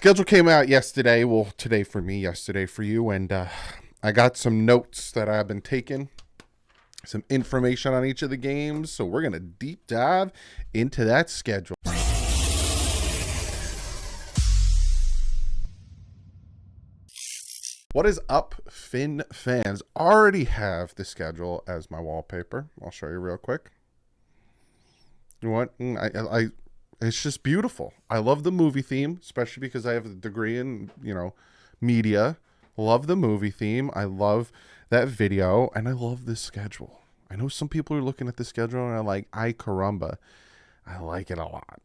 Schedule came out yesterday. Well, today for me, yesterday for you. And I got some notes that I've been taking, some information on each of the games. So we're going to deep dive into that schedule. What is up, Finn fans? Already have the schedule as my wallpaper. I'll show you real quick. You know what? It's just beautiful. I love the movie theme, especially because I have a degree in, media. Love the movie theme. I love that video, and I love this schedule. I know some people are looking at the schedule and are like, ay caramba. I like it a lot.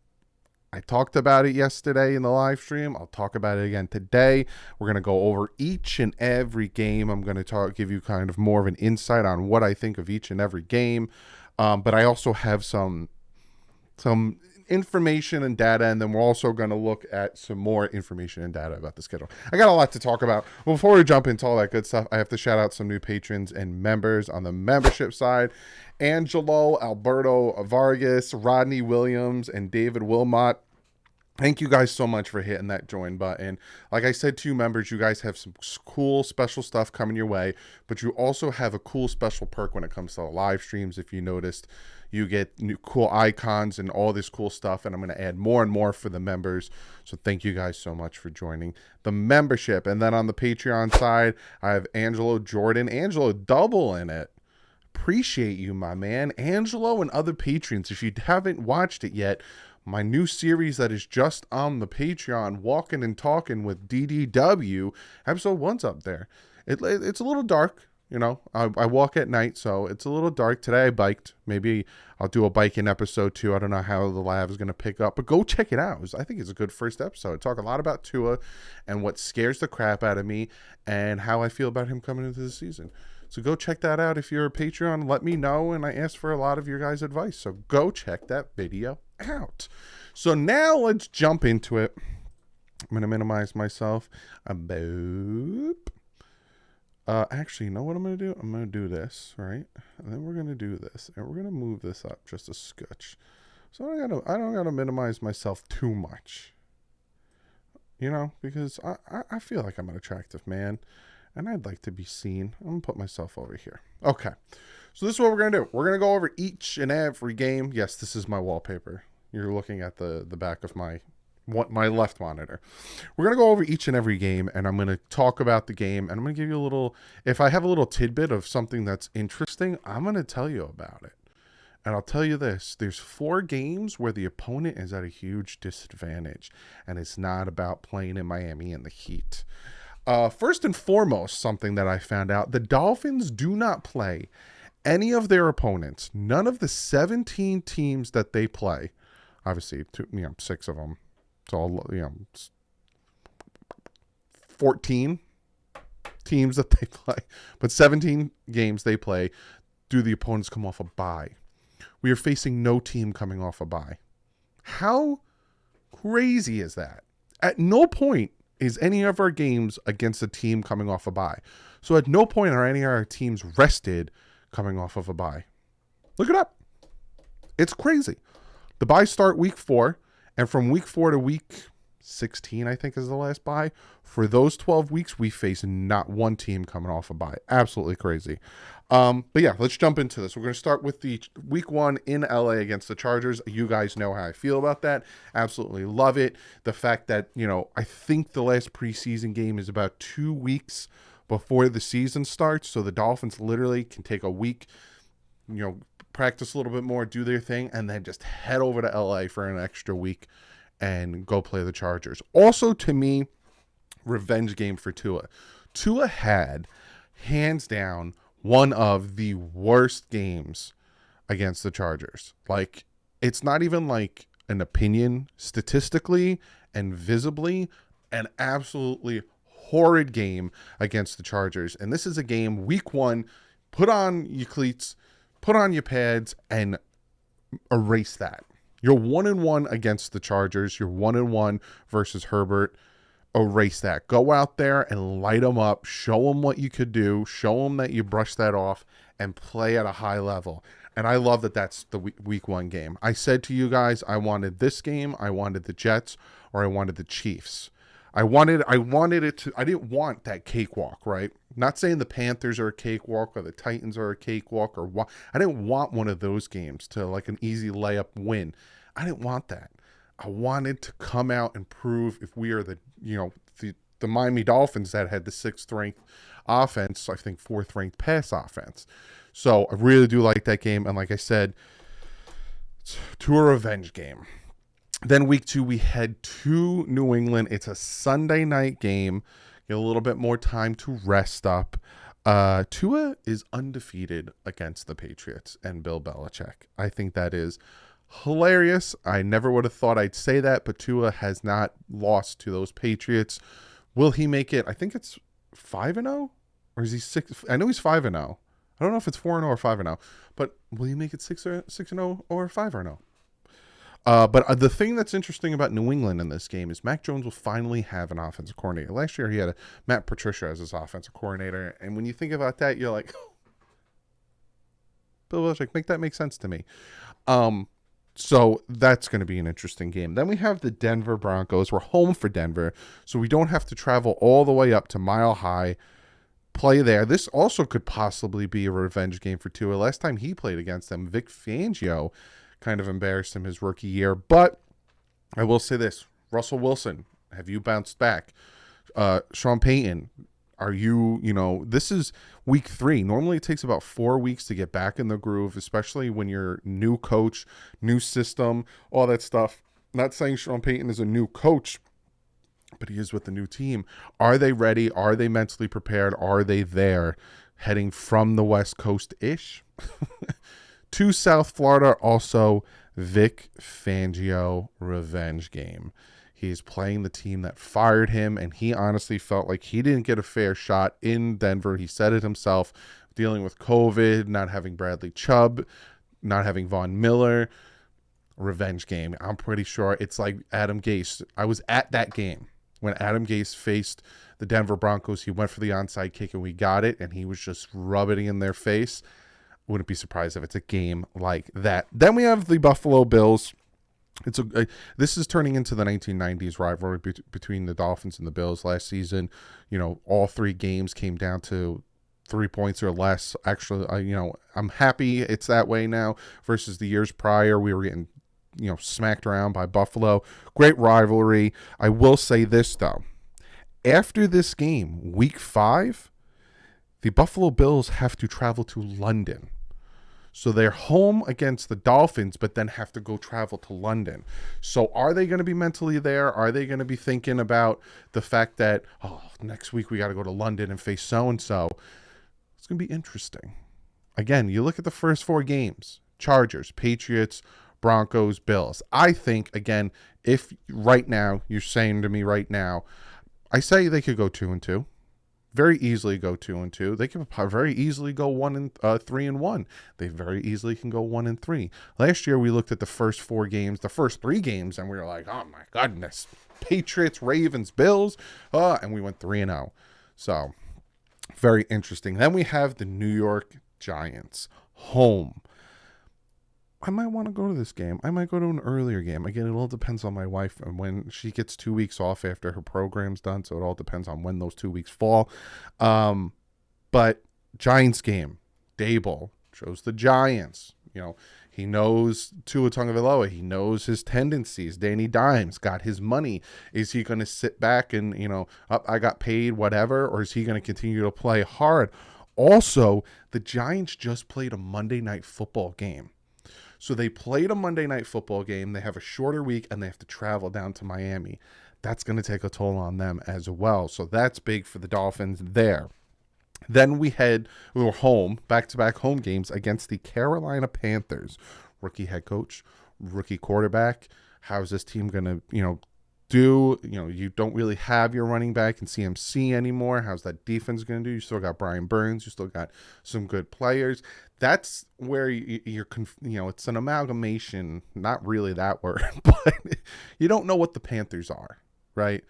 I talked about it yesterday in the live stream. I'll talk about it again today. We're going to go over each and every game. I'm going to give you kind of more of an insight on what I think of each and every game. But I also have some information and data, and then we're also going to look at some more information and data about the schedule. I got a lot to talk about. Before we jump into all that good stuff, I have to shout out some new patrons and members on the membership side. Angelo, Alberto Vargas, Rodney Williams, and David Wilmot. Thank you guys so much for hitting that join button. Like I said to you members, you guys have some cool special stuff coming your way, but you also have a cool special perk when it comes to the live streams. If you noticed, you get new cool icons and all this cool stuff, and I'm going to add more and more for the members. So thank you guys so much for joining the membership. And then on the Patreon side, I have Angelo Jordan. Angelo double in it. Appreciate you, my man. Angelo and other patrons, if you haven't watched it yet, my new series that is just on the Patreon, Walking and Talking with DDW, episode 1's up there. It's a little dark, I walk at night, so it's a little dark. Today I biked. Maybe I'll do a biking episode 2. I don't know how the lab is going to pick up, but go check it out. I think it's a good first episode. I talk a lot about Tua and what scares the crap out of me and how I feel about him coming into the season. So go check that out. If you're a Patreon, let me know, and I ask for a lot of your guys' advice. So go check that video out. So now let's jump into it. I'm going to minimize myself. Actually, you know what I'm going to do? I'm going to do this, right? And then we're going to do this, and we're going to move this up just a scotch. So I don't gotta minimize myself too much, because I feel like I'm an attractive man, and I'd like to be seen. I'm going to put myself over here. Okay. So this is what we're going to do. We're going to go over each and every game. Yes, this is my wallpaper. You're looking at the back of my left monitor. We're going to go over each and every game, and I'm going to talk about the game, and I'm going to give you a little, if I have a little tidbit of something that's interesting, I'm going to tell you about it. And I'll tell you this, there's 4 games where the opponent is at a huge disadvantage, and it's not about playing in Miami in the heat. First and foremost, something that I found out, the Dolphins do not play any of their opponents. None of the 17 teams that they play, obviously, 6 of them. It's all, 14 teams that they play. But 17 games they play, do the opponents come off a bye. We are facing no team coming off a bye. How crazy is that? At no point is any of our games against a team coming off a bye. So at no point are any of our teams rested coming off of a bye. Look it up. It's crazy. The byes start week 4, and from week 4 to week 16, I think is the last bye. For those 12 weeks, we face not one team coming off a bye. Absolutely crazy. But yeah, let's jump into this. We're going to start with the week 1 in LA against the Chargers. You guys know how I feel about that. Absolutely love it. The fact that, I think the last preseason game is about 2 weeks before the season starts. So the Dolphins literally can take a week, practice a little bit more, do their thing, and then just head over to LA for an extra week and go play the Chargers. Also, to me, revenge game for Tua. Tua had, hands down, one of the worst games against the Chargers. Like, it's not even like an opinion. Statistically and visibly, an absolutely horrid game against the Chargers. And this is a game, week 1, put on your cleats, put on your pads, and erase that. You're 1-1 against the Chargers. You're 1-1 versus Herbert. Erase that. Go out there and light them up. Show them what you could do. Show them that you brushed that off and play at a high level. And I love that that's the week 1 game. I said to you guys, I wanted this game, I wanted the Jets, or I wanted the Chiefs. I wanted it to. I didn't want that cakewalk, right? Not saying the Panthers are a cakewalk or the Titans are a cakewalk or what. I didn't want one of those games to like an easy layup win. I didn't want that. I wanted to come out and prove if we are the Miami Dolphins that had the 6th ranked offense, I think 4th ranked pass offense. So I really do like that game, and like I said, it's to a revenge game. Then week 2, we head to New England. It's a Sunday night game. Get a little bit more time to rest up. Tua is undefeated against the Patriots and Bill Belichick. I think that is hilarious. I never would have thought I'd say that, but Tua has not lost to those Patriots. Will he make it? I think it's 5-0, or is he 6? I know he's 5-0. I don't know if it's 4-0 or 5-0, but will he make it 6-0 or 5-0? But the thing that's interesting about New England in this game is Mac Jones will finally have an offensive coordinator. Last year he had Matt Patricia as his offensive coordinator, and when you think about that, you're like, Bill Belichick, make sense to me. So that's going to be an interesting game. Then we have the Denver Broncos. We're home for Denver, so we don't have to travel all the way up to Mile High, play there. This also could possibly be a revenge game for Tua. Last time he played against them, Vic Fangio kind of embarrassed him his rookie year. But I will say this, Russell Wilson, have you bounced back? Sean Payton, are you, this is week 3. Normally it takes about 4 weeks to get back in the groove, especially when you're new coach, new system, all that stuff. Not saying Sean Payton is a new coach, but he is with the new team. Are they ready? Are they mentally prepared? Are they there heading from the West Coast-ish? To South Florida, also Vic Fangio revenge game. He's playing the team that fired him, and he honestly felt like he didn't get a fair shot in Denver. He said it himself, dealing with COVID, not having Bradley Chubb, not having Von Miller. Revenge game. I'm pretty sure it's like Adam Gase. I was at that game when Adam Gase faced the Denver Broncos. He went for the onside kick, and we got it, and he was just rubbing it in their face. Wouldn't be surprised if it's a game like that. Then we have the Buffalo Bills. This is turning into the 1990s rivalry between the Dolphins and the Bills. Last season, all 3 games came down to 3 points or less. Actually, I'm happy it's that way now versus the years prior. We were getting, smacked around by Buffalo. Great rivalry. I will say this, though. After this game, week 5, the Buffalo Bills have to travel to London. So they're home against the Dolphins, but then have to go travel to London. So are they going to be mentally there? Are they going to be thinking about the fact that, next week we got to go to London and face so-and-so? It's going to be interesting. Again, you look at the first 4 games. Chargers, Patriots, Broncos, Bills. I think, again, if right now, you're saying to me right now, I say they could go 2-2. Very easily go 2-2. They can very easily go 3-1. They very easily can go 1-3. Last year we looked at the first 4 games, the first 3 games, and we were like, oh my goodness, Patriots, Ravens, Bills, and we went 3-0. So very interesting. Then we have the New York Giants home. I might want to go to this game. I might go to an earlier game. Again, it all depends on my wife and when she gets 2 weeks off after her program's done. So it all depends on when those 2 weeks fall. But Giants game, Dable chose the Giants. He knows Tua Tagovailoa. He knows his tendencies. Danny Dimes got his money. Is he going to sit back and, I got paid, whatever, or is he going to continue to play hard? Also, the Giants just played a Monday Night Football game. So they played a Monday Night Football game. They have a shorter week, and they have to travel down to Miami. That's going to take a toll on them as well. So that's big for the Dolphins there. Then we were home, back-to-back home games against the Carolina Panthers. Rookie head coach, rookie quarterback. How's this team going to, do? You don't really have your running back in CMC anymore. How's that defense going to do? You still got Brian Burns. You still got some good players. That's where you're, it's an amalgamation, not really that word, but you don't know what the Panthers are, right?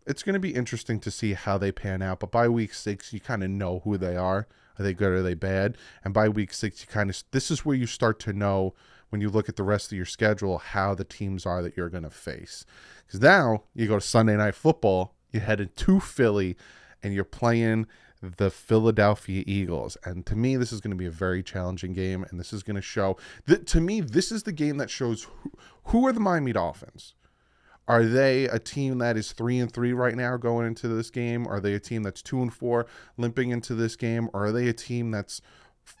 it's going to be interesting to see how they pan out. But by week 6, you kind of know who they are. Are they good or are they bad? And by week 6, this is where you start to know, when you look at the rest of your schedule, how the teams are that you're going to face. Because now you go to Sunday Night Football, you head into Philly, and you're playing the Philadelphia Eagles. And to me, this is going to be a very challenging game. And this is going to show that, to me, this is the game that shows who are the Miami Dolphins. Are they a team that is 3-3 right now going into this game? Are they a team that's 2-4 limping into this game? Or are they a team that's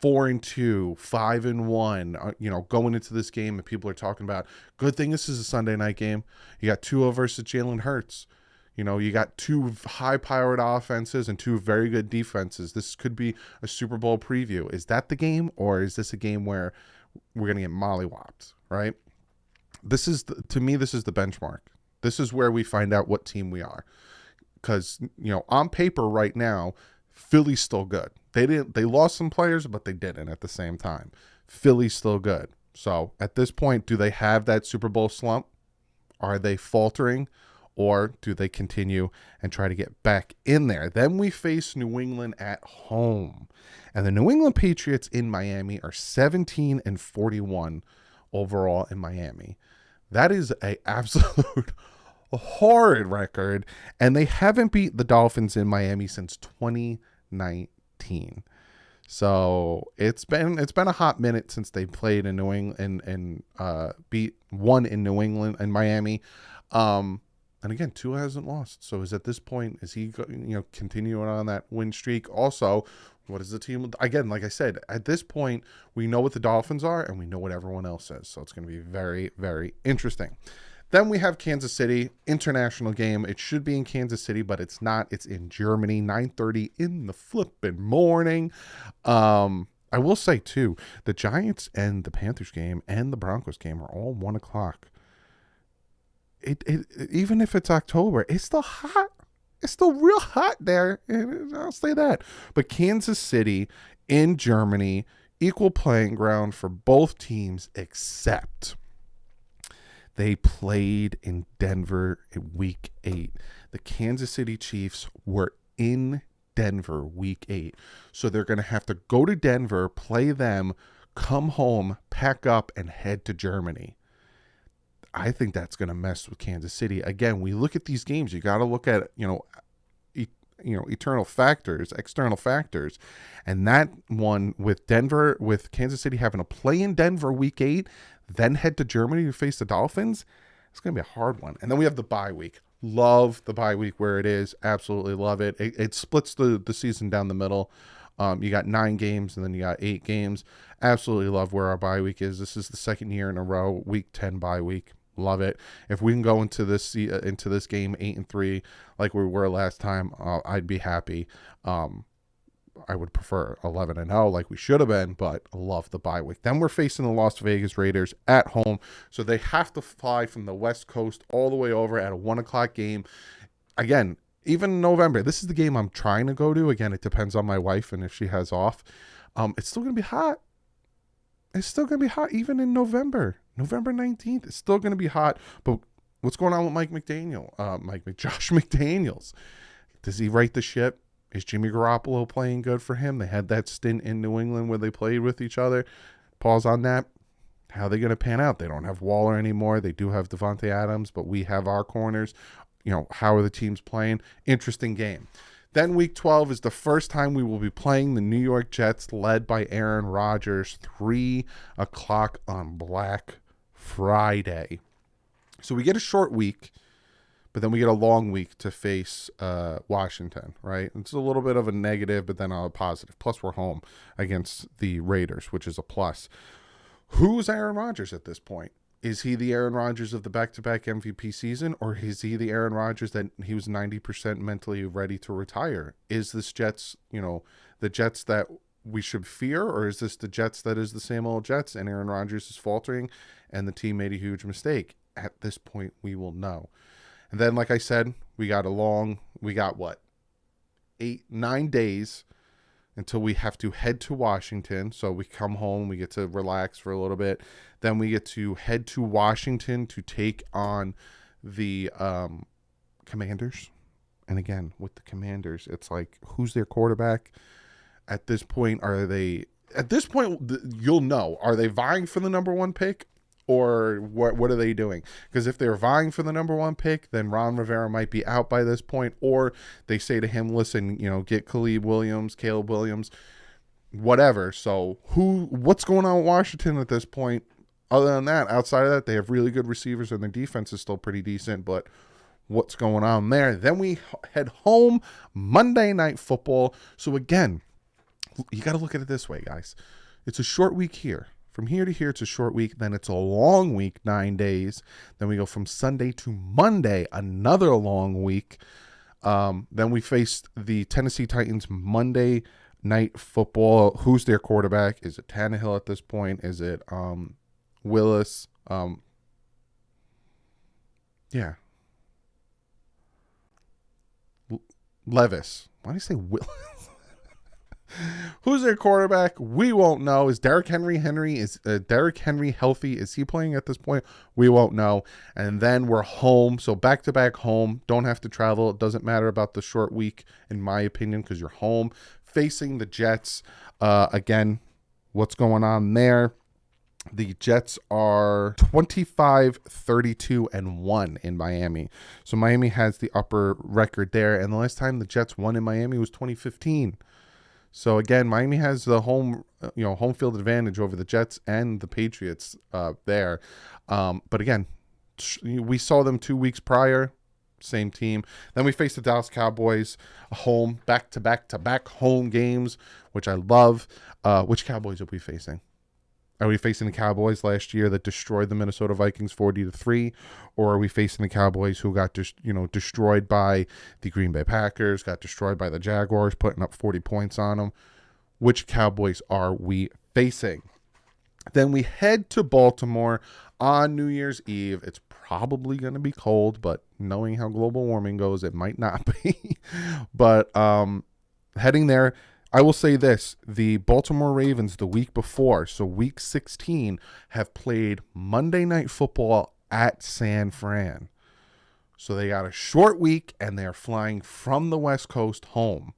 4-2, 5-1, going into this game, and people are talking about, good thing this is a Sunday night game. You got Tua versus Jalen Hurts. You got two high-powered offenses and two very good defenses. This could be a Super Bowl preview. Is that the game, or is this a game where we're going to get mollywopped, right? To me, this is the benchmark. This is where we find out what team we are. Because, on paper right now, Philly's still good. They lost some players, but they didn't at the same time. Philly's still good. So at this point, do they have that Super Bowl slump? Are they faltering? Or do they continue and try to get back in there? Then we face New England at home. And the New England Patriots in Miami are 17-41 overall in Miami. That is an absolute horrid record. And they haven't beat the Dolphins in Miami since 2019. So it's been a hot minute since they played in New England and won in New England and Miami. And again, Tua hasn't lost. So at this point, is he continuing on that win streak? Also, what is the team? Again, like I said, at this point, we know what the Dolphins are and we know what everyone else is. So it's going to be very, very interesting. Then we have Kansas City, international game. It should be in Kansas City, but it's not. It's in Germany, 9:30 in the flipping morning. I will say, too, the Giants and the Panthers game and the Broncos game are all 1 o'clock. Even if it's October, it's still hot. It's still real hot there. I'll say that. But Kansas City in Germany, equal playing ground for both teams, except they played in Denver in week 8. The Kansas City Chiefs were in Denver week 8. So they're going to have to go to Denver, play them, come home, pack up, and head to Germany. I think that's going to mess with Kansas City. Again, we look at these games. You got to look at, external factors. And that one with Denver, with Kansas City having to play in Denver week 8, then head to Germany to face the Dolphins, it's going to be a hard one. And then we have the bye week. Love the bye week where it is. Absolutely love it. It splits the season down the middle. You got 9 games and then you got 8 games. Absolutely love where our bye week is. This is the second year in a row, week 10 bye week. Love it. If we can go into this game 8-3 like we were last time, I'd be happy. I would prefer 11-0 like we should have been, but I love the bye week. Then we're facing the Las Vegas Raiders at home, so they have to fly from the West Coast all the way over at a 1 o'clock game. Again, even in November, this is the game I'm trying to go to. Again, it depends on my wife and if she has off. It's still going to be hot. It's still going to be hot even in November. November 19th, it's still going to be hot. But what's going on with Josh McDaniels? Does he right the ship? Is Jimmy Garoppolo playing good for him? They had that stint in New England where they played with each other. Pause on that. How are they going to pan out? They don't have Waller anymore. They do have Devontae Adams, but we have our corners. How are the teams playing? Interesting game. Then week 12 is the first time we will be playing the New York Jets, led by Aaron Rodgers, 3 o'clock on Black Friday. So we get a short week, but then we get a long week to face Washington, right? It's a little bit of a negative, but then a positive. Plus, we're home against the Raiders, which is a plus. Who's Aaron Rodgers at this point? Is he the Aaron Rodgers of the back-to-back MVP season, or is he the Aaron Rodgers that he was 90% mentally ready to retire? Is this Jets, the Jets that we should fear, or is this the Jets that is the same old Jets and Aaron Rodgers is faltering and the team made a huge mistake? At this point, we will know. And then, like I said, we got 9 days until we have to head to Washington. So we come home, we get to relax for a little bit. Then we get to head to Washington to take on the Commanders. And again, with the Commanders, it's like, who's their quarterback? At this point, you'll know. Are they vying for the number one pick? Or what are they doing? Because if they're vying for the number one pick, then Ron Rivera might be out by this point. Or they say to him, listen, get Caleb Williams, whatever. So what's going on with Washington at this point? Other than that, outside of that, they have really good receivers and their defense is still pretty decent. But what's going on there? Then we head home, Monday Night Football. So again, you got to look at it this way, guys. It's a short week here. From here to here, it's a short week. Then it's a long week, 9 days. Then we go from Sunday to Monday, another long week. Then we face the Tennessee Titans Monday Night Football. Who's their quarterback? Is it Tannehill at this point? Is it Willis? Yeah. Levis. Why do you say Willis? Who's their quarterback? We won't know. Is Derrick Henry healthy? Is he playing at this point? We won't know. And then we're home. So back-to-back home. Don't have to travel. It doesn't matter about the short week, in my opinion, because you're home. Facing the Jets. Again, what's going on there? The Jets are 25-32-1 in Miami. So Miami has the upper record there. And the last time the Jets won in Miami was 2015. So again, Miami has the home field advantage over the Jets and the Patriots there. But again, we saw them 2 weeks prior, same team. Then we face the Dallas Cowboys, home, back-to-back home games, which I love. Which Cowboys are we facing? Are we facing the Cowboys last year that destroyed the Minnesota Vikings 40-3? Or are we facing the Cowboys who got destroyed by the Green Bay Packers, got destroyed by the Jaguars, putting up 40 points on them? Which Cowboys are we facing? Then we head to Baltimore on New Year's Eve. It's probably going to be cold, but knowing how global warming goes, it might not be. But heading there, I will say this, the Baltimore Ravens the week before, so week 16, have played Monday Night Football at San Fran. So they got a short week, and they're flying from the West Coast home.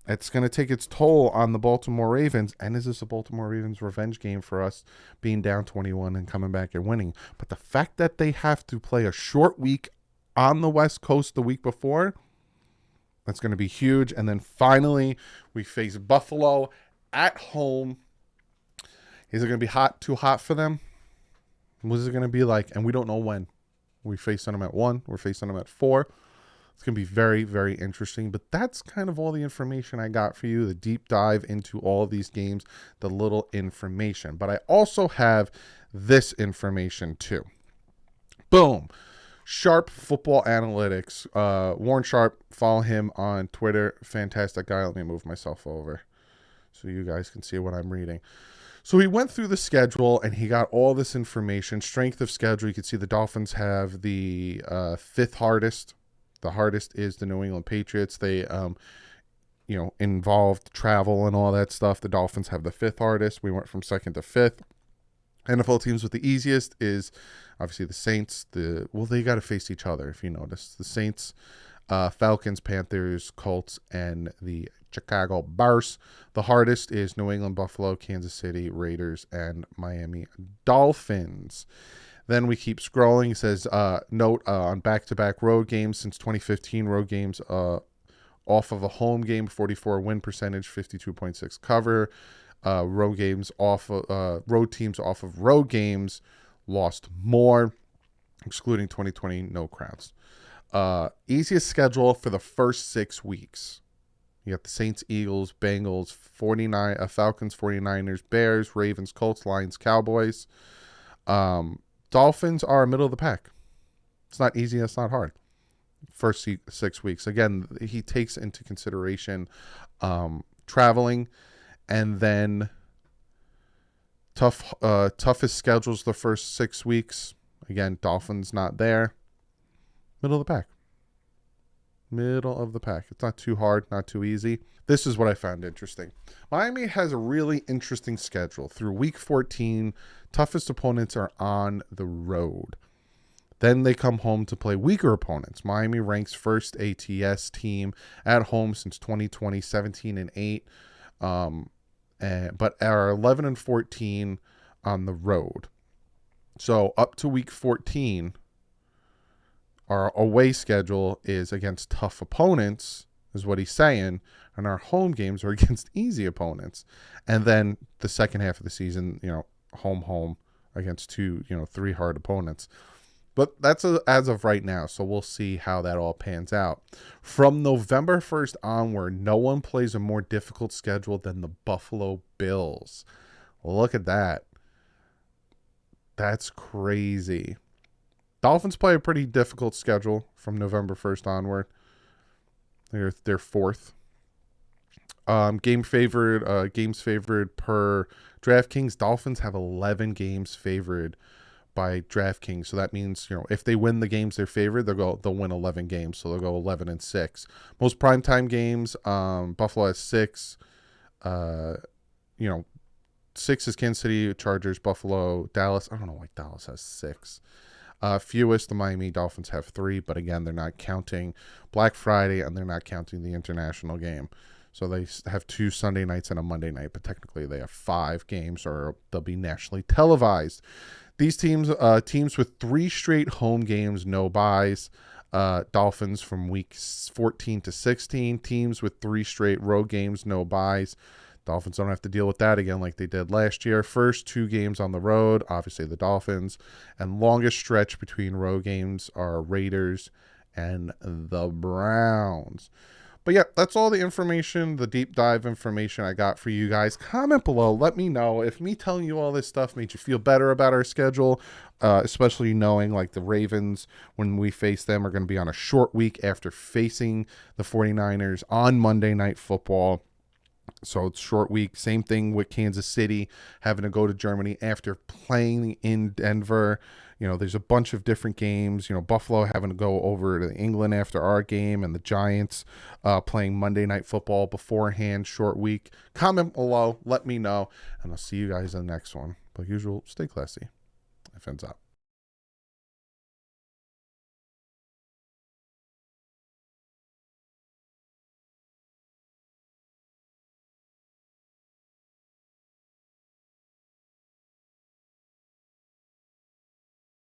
It's going to take its toll on the Baltimore Ravens, and is this a Baltimore Ravens revenge game for us being down 21 and coming back and winning? But the fact that they have to play a short week on the West Coast the week before, that's going to be huge. And then finally, we face Buffalo at home. Is it going to be too hot for them? What is it going to be like? And we don't know when. We're facing them at 1. We're facing them at 4. It's going to be very, very interesting. But that's kind of all the information I got for you, the deep dive into all of these games, the little information. But I also have this information too. Boom. Sharp Football Analytics. Warren Sharp, follow him on Twitter. Fantastic guy. Let me move myself over so you guys can see what I'm reading. So he went through the schedule and he got all this information. Strength of schedule. You can see the Dolphins have the 5th hardest. The hardest is the New England Patriots. They, involved travel and all that stuff. The Dolphins have the 5th hardest. We went from 2nd to 5th. NFL teams with the easiest is obviously the Saints. They got to face each other, if you notice. The Saints, Falcons, Panthers, Colts, and the Chicago Bears. The hardest is New England, Buffalo, Kansas City, Raiders, and Miami Dolphins. Then we keep scrolling. It says, note on back-to-back road games since 2015, road games off of a home game, 44 win percentage, 52.6 cover. Road teams off of road games lost more, excluding 2020 no crowds. Easiest schedule for the first 6 weeks. You got the Saints, Eagles, Bengals, Falcons, 49ers, Bears, Ravens, Colts, Lions, Cowboys. Dolphins are middle of the pack. It's not easy. It's not hard. First 6 weeks. Again, he takes into consideration traveling. And then toughest schedules the first 6 weeks. Again, Dolphins not there. Middle of the pack. Middle of the pack. It's not too hard, not too easy. This is what I found interesting. Miami has a really interesting schedule. Through week 14, toughest opponents are on the road. Then they come home to play weaker opponents. Miami ranks first ATS team at home since 2020, 17-8, but are 11-14 on the road. So up to week 14, our away schedule is against tough opponents, is what he's saying, and our home games are against easy opponents. And then the second half of the season, home against three hard opponents. But that's as of right now, so we'll see how that all pans out. From November 1st onward, no one plays a more difficult schedule than the Buffalo Bills. Look at that. That's crazy. Dolphins play a pretty difficult schedule from November 1st onward. They're fourth. Games favored per DraftKings. Dolphins have 11 games favored by DraftKings. So that means, if they win the games they're favored, they'll win 11 games. So they'll go 11-6. Most primetime games, Buffalo has 6. 6 is Kansas City, Chargers, Buffalo, Dallas. I don't know why Dallas has 6. Fewest, the Miami Dolphins have 3, but again, they're not counting Black Friday and they're not counting the international game. So they have 2 Sunday nights and a Monday night, but technically they have 5 games, or they'll be nationally televised. These teams with 3 straight home games, no buys. Dolphins from week 14 to 16. Teams with 3 straight road games, no buys. Dolphins don't have to deal with that again like they did last year. First 2 games on the road, obviously the Dolphins. And longest stretch between road games are Raiders and the Browns. But yeah, that's all the information, the deep dive information I got for you guys. Comment below. Let me know if me telling you all this stuff made you feel better about our schedule, especially knowing like the Ravens, when we face them, are going to be on a short week after facing the 49ers on Monday Night Football. So it's short week. Same thing with Kansas City having to go to Germany after playing in Denver. There's a bunch of different games. Buffalo having to go over to England after our game, and the Giants playing Monday Night Football beforehand. Short week. Comment below. Let me know, and I'll see you guys in the next one. Like usual, stay classy. Fans out.